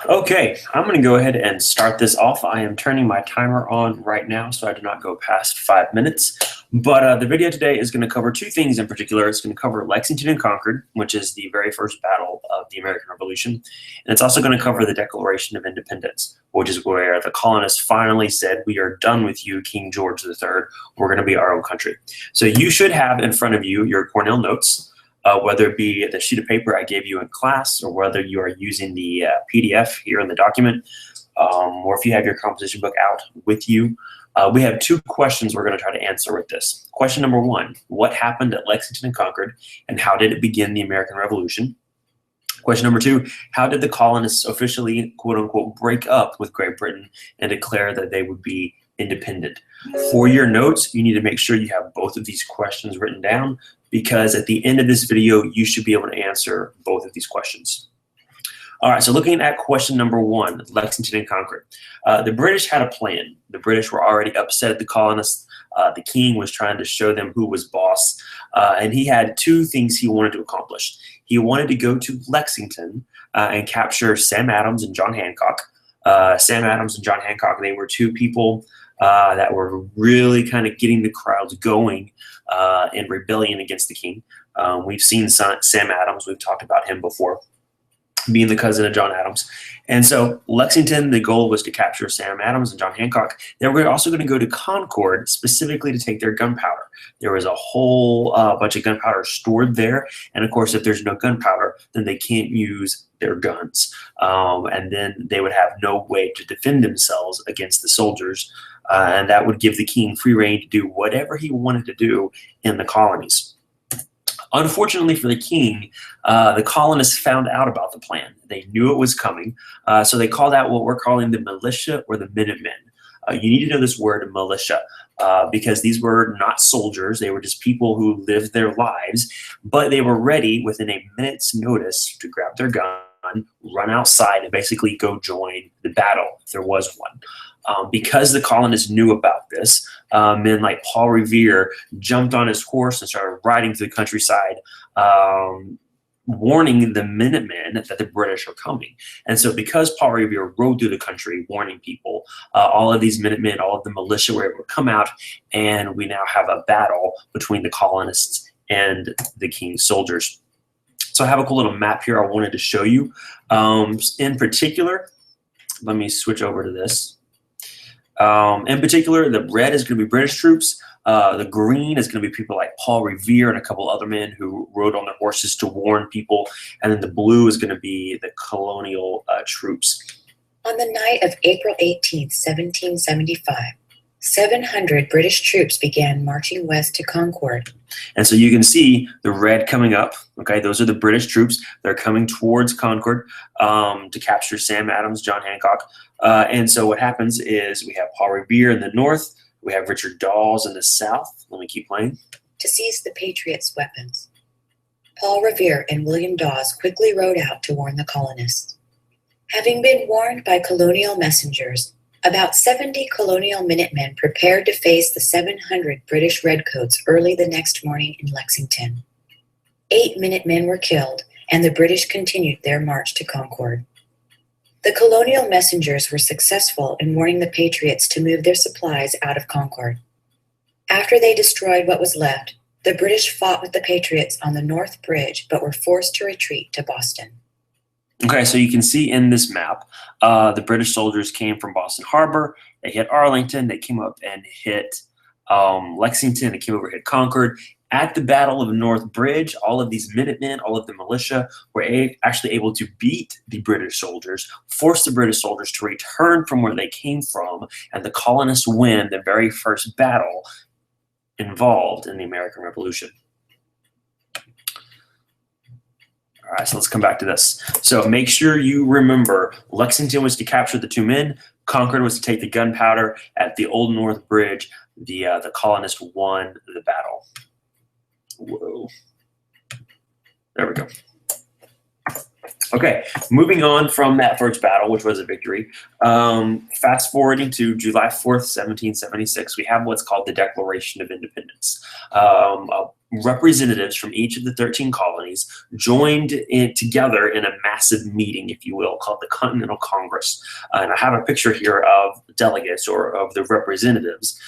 Okay, I'm going to go ahead and start this off. I am turning my timer on right now so I do not go past 5 minutes. But the video today is going to cover two things in particular. It's going to cover Lexington and Concord, which is the very first battle of the American Revolution. And it's also going to cover the Declaration of Independence, which is where the colonists finally said, "We are done with you, King George III. We're going to be our own country." So you should have in front of you your Cornell notes. Whether it be the sheet of paper I gave you in class or whether you are using the PDF here in the document, or if you have your composition book out with you. We have two questions we're going to try to answer with this. Question number one, what happened at Lexington and Concord, and how did it begin the American Revolution? Question number two, how did the colonists officially, quote unquote, break up with Great Britain and declare that they would be independent? For your notes, you need to make sure you have both of these questions written down, because at the end of this video, you should be able to answer both of these questions. All right, so looking at question number one, Lexington and Concord. The British had a plan. The British were already upset at the colonists. The king was trying to show them who was boss, and he had two things he wanted to accomplish. He wanted to go to Lexington and capture Sam Adams and John Hancock. Sam Adams and John Hancock, they were two people that were really kind of getting the crowds going in rebellion against the king. We've seen Sam Adams, we've talked about him before, being the cousin of John Adams. And so Lexington, the goal was to capture Sam Adams and John Hancock. They were also going to go to Concord specifically to take their gunpowder. There was a whole bunch of gunpowder stored there. And of course, if there's no gunpowder, then they can't use their guns. And then they would have no way to defend themselves against the soldiers. And that would give the king free rein to do whatever he wanted to do in the colonies. Unfortunately for the king, the colonists found out about the plan. They knew it was coming, so they called out what we're calling the militia or the Minutemen. You need to know this word, militia, because these were not soldiers. They were just people who lived their lives, but they were ready within a minute's notice to grab their gun, run outside, and basically go join the battle if there was one. Because the colonists knew about this, men like Paul Revere jumped on his horse and started riding through the countryside, warning the Minutemen that the British are coming. And so because Paul Revere rode through the country warning people, all of these Minutemen, all of the militia were able to come out, and we now have a battle between the colonists and the king's soldiers. So I have a cool little map here I wanted to show you. In particular, let me switch over to this. In particular, the red is going to be British troops. The green is going to be people like Paul Revere and a couple other men who rode on their horses to warn people. And then the blue is going to be the colonial troops. On the night of April 18th, 1775, 700 British troops began marching west to Concord. And so you can see the red coming up. Okay, those are the British troops. They're coming towards Concord to capture Sam Adams, John Hancock. And so what happens is we have Paul Revere in the north. We have Richard Dawes in the south. Let me keep playing. To seize the Patriots' weapons. Paul Revere and William Dawes quickly rode out to warn the colonists. Having been warned by colonial messengers, about 70 colonial Minutemen prepared to face the 700 British Redcoats early the next morning in Lexington. 8 Minutemen were killed, and the British continued their march to Concord. The colonial messengers were successful in warning the Patriots to move their supplies out of Concord. After they destroyed what was left, the British fought with the Patriots on the North Bridge, but were forced to retreat to Boston. Okay, so you can see in this map, the British soldiers came from Boston Harbor. They hit Arlington. They came up and hit Lexington. They came over and hit Concord. At the Battle of North Bridge, all of these Minutemen, all of the militia were actually able to beat the British soldiers, force the British soldiers to return from where they came from, and the colonists win the very first battle involved in the American Revolution. All right, so let's come back to this. So make sure you remember Lexington was to capture the 2 men. Concord was to take the gunpowder. At the Old North Bridge, the colonists won the battle. Whoa. There we go. Okay, moving on from that first battle, which was a victory, fast forwarding to July 4th, 1776, we have what's called the Declaration of Independence. Representatives from each of the 13 colonies joined together in a massive meeting, if you will, called the Continental Congress. And I have a picture here of delegates or of the representatives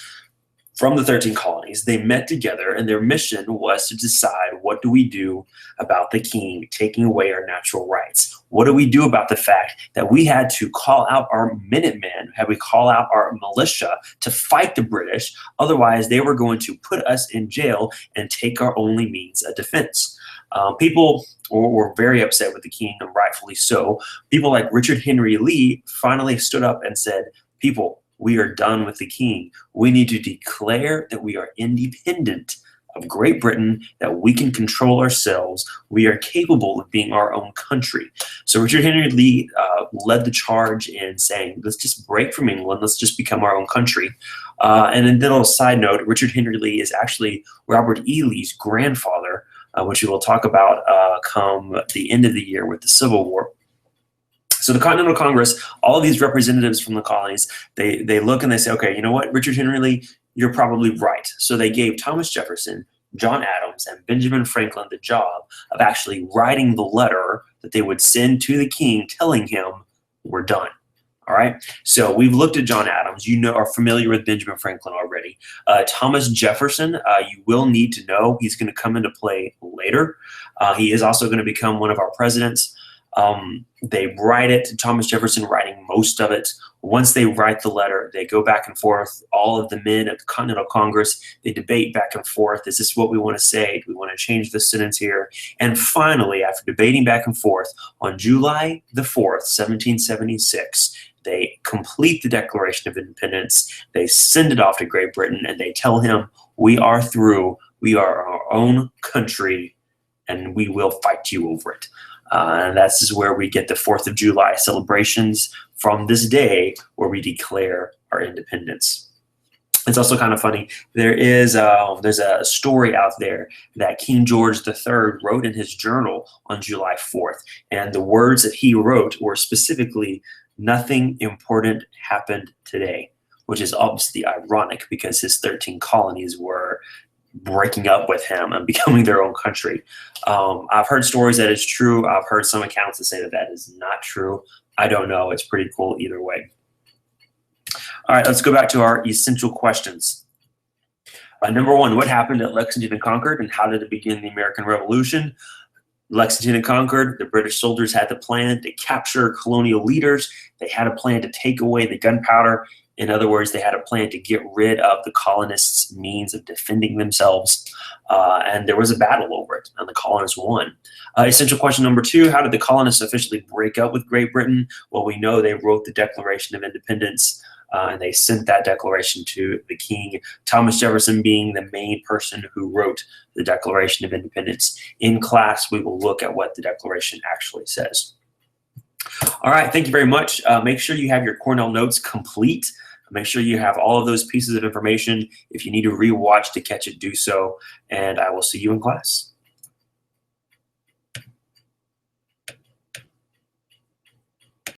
from the 13 colonies. They met together, and their mission was to decide, what do we do about the king taking away our natural rights? What do we do about the fact that we had to call out our Minutemen, had we call out our militia to fight the British? Otherwise, they were going to put us in jail and take our only means of defense. People were very upset with the king, and rightfully so. People like Richard Henry Lee finally stood up and said, people, we are done with the king. We need to declare that we are independent of Great Britain, that we can control ourselves. We are capable of being our own country. So Richard Henry Lee led the charge in saying, let's just break from England. Let's just become our own country. And then a little side note, Richard Henry Lee is actually Robert E. Lee's grandfather, which we will talk about come the end of the year with the Civil War. So the Continental Congress, all of these representatives from the colonies, they look and they say, okay, you know what, Richard Henry Lee, you're probably right. So they gave Thomas Jefferson, John Adams, and Benjamin Franklin the job of actually writing the letter that they would send to the king telling him, we're done. All right, so we've looked at John Adams. You are familiar with Benjamin Franklin already. Thomas Jefferson, you will need to know. He's going to come into play later. He is also going to become one of our presidents. They write it, Thomas Jefferson writing most of it. Once they write the letter, they go back and forth. All of the men at the Continental Congress, they debate back and forth. Is this what we want to say? Do we want to change the sentence here? And finally, after debating back and forth, on July the 4th, 1776, they complete the Declaration of Independence. They send it off to Great Britain, and they tell him, we are through. We are our own country, and we will fight you over it. And that's where we get the 4th of July celebrations from this day where we declare our independence. It's also kind of funny. There's a story out there that King George III wrote in his journal on July 4th. And the words that he wrote were specifically, nothing important happened today, which is obviously ironic because his 13 colonies were breaking up with him and becoming their own country. I've heard stories that it's true. I've heard some accounts that say that that is not true. I don't know. It's pretty cool either way. All right, let's go back to our essential questions. Number one, what happened at Lexington and Concord, and how did it begin the American Revolution? Lexington and Concord, the British soldiers had the plan to capture colonial leaders. They had a plan to take away the gunpowder. In other words, they had a plan to get rid of the colonists' means of defending themselves. And there was a battle over it, and the colonists won. Essential question number two, how did the colonists officially break up with Great Britain? Well, we know they wrote the Declaration of Independence, and they sent that declaration to the king, Thomas Jefferson being the main person who wrote the Declaration of Independence. In class, we will look at what the Declaration actually says. All right, thank you very much. Make sure you have your Cornell notes complete. Make sure you have all of those pieces of information. If you need to rewatch to catch it, do so. And I will see you in class.